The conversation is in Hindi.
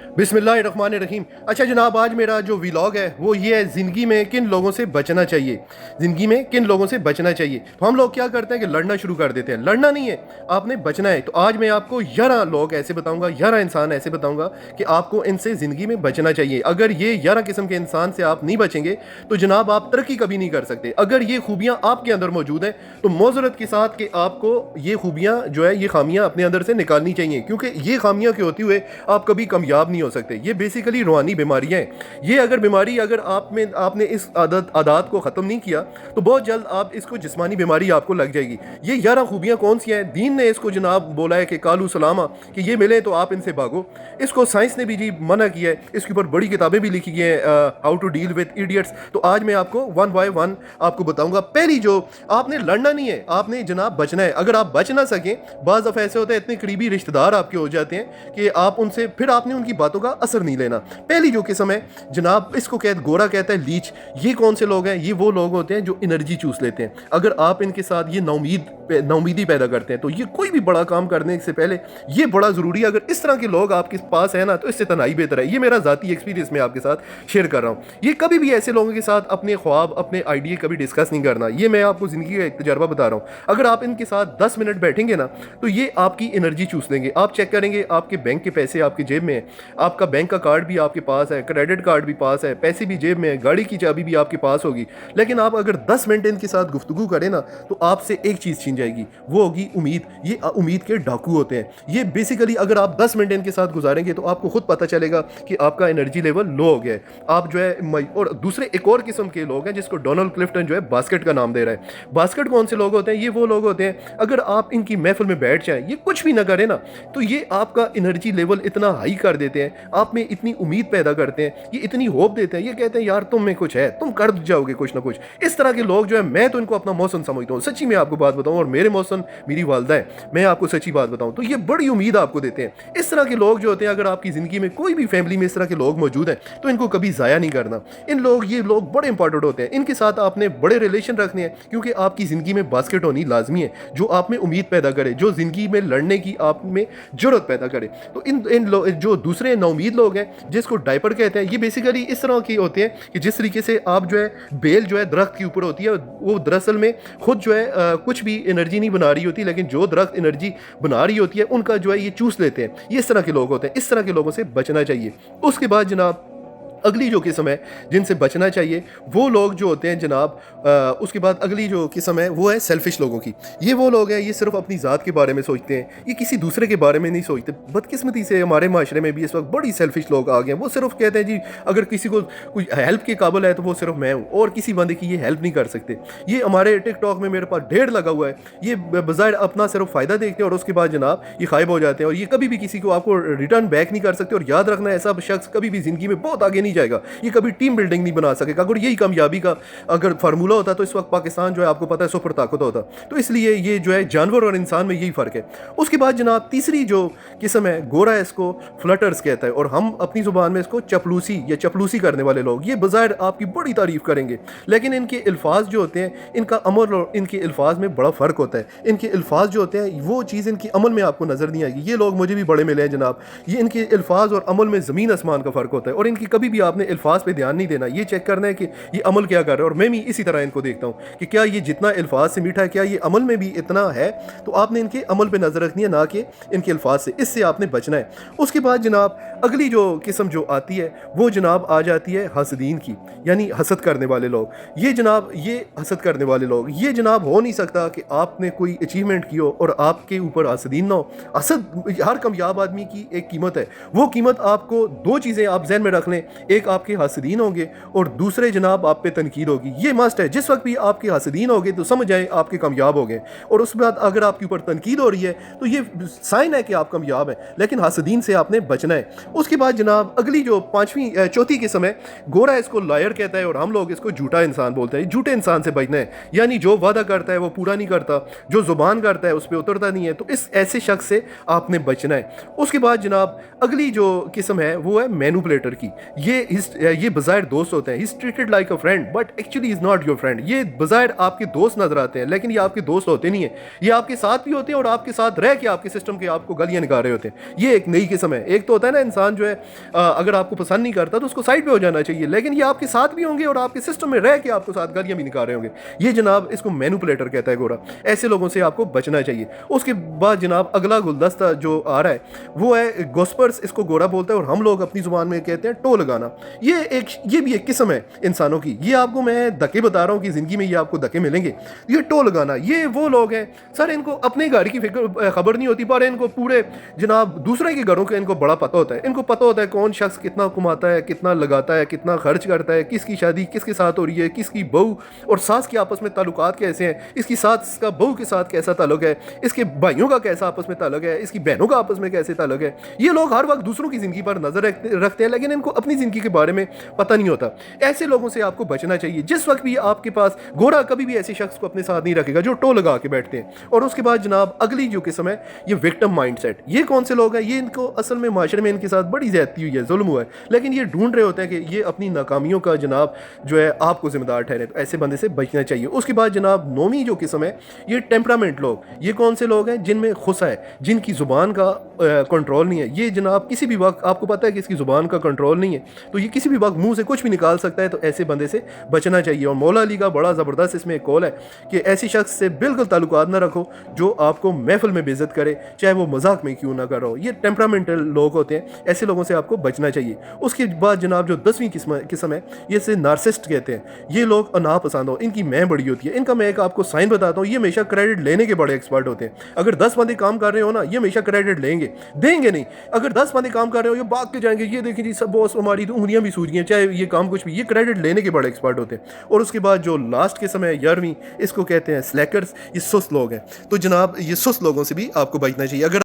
बिस्मिल्लाहिर्रहमानिर्रहीम। अच्छा जनाब, आज मेरा जो व्लॉग है वो ये है, ज़िंदगी में किन लोगों से बचना चाहिए। ज़िंदगी में किन लोगों से बचना चाहिए। तो हम लोग क्या करते हैं कि लड़ना शुरू कर देते हैं। लड़ना नहीं है, आपने बचना है। तो आज मैं आपको 11 लोग ऐसे बताऊंगा, 11 इंसान ऐसे बताऊंगा कि आपको इनसे ज़िंदगी में बचना चाहिए। अगर ये 11 किस्म के इंसान से आप नहीं बचेंगे तो जनाब आप तरक्की कभी नहीं कर सकते। अगर ये खूबियाँ आपके अंदर मौजूद हैं तो मौजरत के साथ कि आपको ये खूबियाँ जो है, ये खामियाँ अपने अंदर से निकालनी चाहिए, क्योंकि ये खामियाँ के होते हुए आप कभी कामयाब नहीं हो सकते। ये बेसिकली रूहानी बीमारियां हैं। ये अगर बीमारी अगर आप में आपने इस आदत को ख़त्म नहीं किया तो बहुत जल्द आप इसको जिस्मानी बीमारी आपको लग जाएगी। ये 11 खूबियां कौन सी हैं? दीन ने इसको जनाब बोला है कि कालू सलामा, कि ये मिले तो आप इनसे भागो। इसको साइंस ने भी जी मना किया है। इसके ऊपर बड़ी किताबें भी लिखी गई हैं, how to deal with idiots. तो आज मैं आपको वन बाय वन आपको बताऊंगा। पहली, जो आपने लड़ना नहीं है, आपने जनाब बचना है। अगर आप बच ना सकें, बाज़ दफ़ा ऐसे होता है इतने करीबी रिश्तेदार आपके हो जाते हैं कि आप उनसे फिर आपने उनकी बातों का असर नहीं लेना। पहली जो किस्म है जनाब, इसको गोरा कहता है लीच। ये कौन से लोग हैं? ये वो लोग होते हैं जो एनर्जी चूस लेते हैं। अगर आप इनके साथ ये नाउमीदी पैदा करते हैं तो ये कोई भी बड़ा काम करने से पहले ये बड़ा ज़रूरी है। अगर इस तरह के लोग आपके पास है ना, तो इससे तनाई बेहतर है। ये मेरा ज़ाती एक्सपीरियंस मैं आपके साथ शेयर कर रहा हूँ। ये कभी भी ऐसे लोगों के साथ अपने ख्वाब, अपने आइडिया कभी डिस्कस नहीं करना। ये मैं आपको ज़िंदगी का एक तजर्बा बता रहा हूँ। अगर आप इनके साथ 10 मिनट बैठेंगे ना तो ये आपकी एनर्जी चूस लेंगे। आप चेक करेंगे, आपके बैंक के पैसे आपकी जेब में है, आपका बैंक का कार्ड भी आपके पास है, क्रेडिट कार्ड भी पास है, पैसे भी जेब में है, गाड़ी की चाबी भी आपके पास होगी। लेकिन आप अगर 10 मिनट इनके साथ गुफ्तगू करें ना तो आपसे एक चीज़ छीन जाएगी, वो होगी उम्मीद। ये उम्मीद के डाकू होते हैं। ये बेसिकली अगर आप 10 मिनट इनके साथ गुजारेंगे तो आपको खुद पता चलेगा कि आपका एनर्जी लेवल लो हो गया है। आप जो है, और दूसरे एक और किस्म के लोग हैं जिसको डोनाल्ड क्लिफ्टन जो है बास्केट का नाम दे रहा है। बास्केट कौन से लोग होते हैं? ये वो लोग होते हैं, अगर आप इनकी महफिल में बैठ जाएं, ये कुछ भी ना करें ना, तो ये आपका एनर्जी लेवल इतना हाई कर देते हैं, आप में इतनी उम्मीद पैदा करते हैं, ये इतनी होप देते हैं। ये कहते हैं यार तुम में कुछ है, तुम कर जाओगे कुछ ना कुछ। इस तरह के लोग जो है, मैं तो इनको अपना मौसम समझता हूँ। सच्ची मैं आपको बात बताऊँ, और मेरे मौसम मेरी वालदा है, मैं आपको सच्ची बात बताऊँ तो ये बड़ी उम्मीद आपको देते हैं। इस तरह के लोग जो होते हैं, अगर आपकी ज़िंदगी में कोई भी फैमिली में इस तरह के लोग मौजूद हैं तो इनको कभी ज़ाया नहीं करना। ये लोग बड़े इंपॉर्टेंट होते हैं। इनके साथ आपने बड़े रिलेशन रखने हैं, क्योंकि आपकी ज़िंदगी में बास्केट होनी लाजमी है, जो आप में उम्मीद पैदा करे, जो ज़िंदगी में लड़ने की आप में जरूरत पैदा करे। तो जो दूसरे नाउमीद लोग हैं जिसको डायपर कहते हैं, ये बेसिकली इस तरह के होते हैं कि जिस तरीके से आप जो है बेल जो है दरख्त के ऊपर होती है, वो दरअसल में खुद जो है कुछ भी एनर्जी नहीं बना रही होती, लेकिन जो दरख्त एनर्जी बना रही होती है उनका जो है ये चूस लेते हैं। ये इस तरह के लोग होते हैं। इस तरह के लोगों से बचना चाहिए। उसके बाद जनाब, अगली जो किस्म है जिनसे बचना चाहिए वो लोग जो होते हैं जनाब, उसके बाद अगली जो किस्म है वो है सेल्फिश लोगों की। ये वो लोग हैं, ये सिर्फ अपनी ज़ात के बारे में सोचते हैं, ये किसी दूसरे के बारे में नहीं सोचते। बदकिस्मती से हमारे माशरे में भी इस वक्त बड़ी सेल्फिश लोग आ गए हैं। वो सिर्फ कहते हैं जी अगर किसी को कोई हेल्प के काबिल है तो वो सिर्फ मैं हूँ, और किसी बंदे की ये हेल्प नहीं कर सकते। ये हमारे टिकटॉक में मेरे पास ढेर लगा हुआ है। ये बज़ाहिर अपना सिर्फ फ़ायदा देखते हैं और उसके बाद जनाब ये गायब हो जाते हैं, और ये कभी भी किसी को आपको रिटर्न बैक नहीं कर सकते। और याद रखना, ऐसा शख्स कभी भी ज़िंदगी में बहुत आगे नहीं जाएगा। ये कभी टीम बिल्डिंग नहीं बना सकेगा। अगर यही कामयाबी का अगर फार्मूला होता तो इस वक्त पाकिस्तान जो है आपको पता है सुपर ताकत होता। तो इसलिए ये जो है जानवर और इंसान में यही फ़र्क है। उसके बाद जनाब तीसरी जो किस्म है, गोरा है, इसको फ्लटर्स कहता है, और हम अपनी ज़ुबान में इसको चपलूसी या चपलूसी करने वाले लोग। ये बज़ाहिर आपकी बड़ी तारीफ़ करेंगे, लेकिन इनके अल्फाज जो होते हैं, इनका अमल और इनके अल्फाज में बड़ा फ़र्क होता है। इनके अल्फाज जो होते हैं वो चीज़ इनकी अमल में आपको नज़र नहीं आएगी। ये लोग मुझे भी बड़े मिले हैं जनाब। ये इनके अल्फाज और अमल में ज़मीन आसमान का फ़र्क होता है, और इनकी कभी भी आपने अल्फाज पे ध्यान नहीं देना। ये चेक करना है कि ये अमल क्या कर रहा है। और मैं भी इसी तरह इनको देखता हूँ कि क्या ये जितना अल्फाज से मीठा है, क्या ये अमल में भी इतना है। तो आपने इनके अमल पे नज़र रखनी है, ना कि इनके अल्फाज से। इससे आपने बचना है। उसके बाद जनाब अगली जो किस्म जो आती है वो जनाब आ जाती है हसदीन की, यानी हसद करने वाले लोग। ये जनाब ये हसद करने वाले लोग, ये जनाब हो नहीं सकता कि आपने कोई अचीवमेंट की हो और आपके ऊपर हसदीन ना हो। हसद हर कामयाब आदमी की एक कीमत है। वो कीमत आपको, दो चीज़ें आप जहन में रख लें, एक आपके हसदीन होंगे और दूसरे जनाब आप पे तनकीद होगी। ये मस्ट है। जिस वक्त भी आपके हसदीन होंगे तो समझ जाएं आपके कामयाब हो गए, और उसके बाद अगर आपके ऊपर तनकीद हो रही है तो ये साइन है कि आप कामयाब हैं। लेकिन हसदीन से आपने बचना है। उसके बाद जनाब अगली जो चौथी किस्म है, गोरा इसको लायर कहता है और हम लोग इसको झूठा इंसान बोलते हैं। झूठे इंसान से बचना है, यानी जो वादा करता है वो पूरा नहीं करता, जो जुबान करता है उस पर उतरता नहीं है। तो इस ऐसे शख्स से आपने बचना है। उसके बाद जनाब अगली जो किस्म है वो है मैनिपुलेटर की। ये बज़ाहिर दोस्त होते हैं, he is treated like a friend but actually is not your friend. ये बज़ाहिर आपके दोस्त नज़र आते हैं लेकिन ये आपके दोस्त होते नहीं हैं। ये आपके साथ भी होते हैं और आपके साथ रह के आपके सिस्टम के आपको गालियाँ निकाल रहे होते हैं। ये एक नई किस्म है। एक तो होता है ना इंसान जो है अगर आपको पसंद नहीं करता तो उसको साइड पे हो जाना चाहिए, लेकिन ये आपके साथ भी होंगे और आपके सिस्टम में रह के आपको साथ गालियाँ भी निकाल रहे होंगे। ये जनाब इसको मैनिपुलेटर कहता है गोरा। ऐसे लोगों से आपको बचना चाहिए। उसके बाद जनाब अगला गुलदस्ता जो आ रहा है वो है गोस्पर्स, इसको गोरा बोलता है और हम लोग अपनी जुबान में कहते हैं टो लगाना। ये भी एक किस्म है इंसानों की। ये आपको मैं धक्के बता रहा हूँ कि ज़िंदगी में ये आपको धक्के मिलेंगे। ये टो लगाना, ये वो लोग हैं सर, इनको अपने घर की खबर नहीं होती पर इनको पूरे जनाब दूसरे के घरों का इनको बड़ा पता होता है। इनको पता होता है कौन शख्स कितना कमाता है, कितना लगाता है, कितना खर्च करता है, किसकी शादी किसके साथ हो रही है, किसकी बहू और सास के आपस में ताल्लुकात कैसे हैं, इसकी सास का बहू के साथ कैसा ताल्लुक है, इसके भाइयों का कैसा आपस में ताल्लुक है, इसकी बहनों का आपस में कैसे ताल्लुक है। ये लोग हर वक्त दूसरों की ज़िंदगी पर नज़र रखते हैं लेकिन इनको अपनी ज़िंदगी के बारे में पता नहीं होता। ऐसे लोगों से आपको बचना चाहिए। जिस वक्त भी आपके पास गोरा कभी भी ऐसे शख्स को अपने साथ नहीं रखेगा जो टो लगा के बैठते हैं। और उसके बाद जनाब अगली जो किस्म है ये विक्टिम माइंडसेट। ये कौन से लोग हैं? ये इनको असल में माशरे में इनके साथ बड़ी ज़्यादती हुई है, जुल्म हुआ है, लेकिन ये ढूंढ रहे होते हैं कि ये अपनी नाकामियों का जनाब जो है आपको जिम्मेदार ठहरे। तो ऐसे बंदे से बचना चाहिए। उसके बाद जनाब नौवीं जो किस्म है ये टेम्परामेंट लोग। ये कौन से लोग हैं? जिनमें गुस्सा है, जिनकी ज़ुबान का कंट्रोल नहीं है। ये जनाब किसी भी वक्त आपको पता है कि इसकी ज़ुबान का कंट्रोल नहीं है तो ये किसी भी वक्त मुंह से कुछ भी निकाल सकता है। तो ऐसे बंदे से बचना चाहिए। और मौला अली का बड़ा ज़बरदस्त इसमें एक कौल है कि ऐसी शख्स से बिल्कुल ताल्लुकात ना रखो जो आपको महफिल में बेइज्जत करे, चाहे वो मजाक में क्यों ना कर रहा हो। ये टेम्परामेंटल लोग होते हैं, ऐसे लोगों से आपको बचना चाहिए। उसके बाद जनाब जो 10वीं किस्म है ये से नार्सिस्ट कहते हैं। ये लोग अनापसंद हो, इनकी मैं बड़ी होती है। इनका मैं एक आपको साइन बताता हूँ, ये हमेशा क्रेडिट लेने के बड़े एक्सपर्ट होते हैं। अगर 10 बंदे काम कर रहे हो ना ये हमेशा क्रेडिट देंगे नहीं। अगर 10 बंदे काम कर रहे हो ये भाग के जाएंगे, ये देखिए जी सब बॉस हमारी तो उंगलियां भी सूज गई हैं, चाहे ये काम कुछ भी। ये क्रेडिट लेने के बड़े एक्सपर्ट होते हैं। और उसके बाद जो लास्ट किस्म है 11वीं, इसको कहते हैं स्लैकर्स। ये सुस्त लोग हैं। तो जनाब ये सुस्त लोगों से भी आपको बचना चाहिए। अगर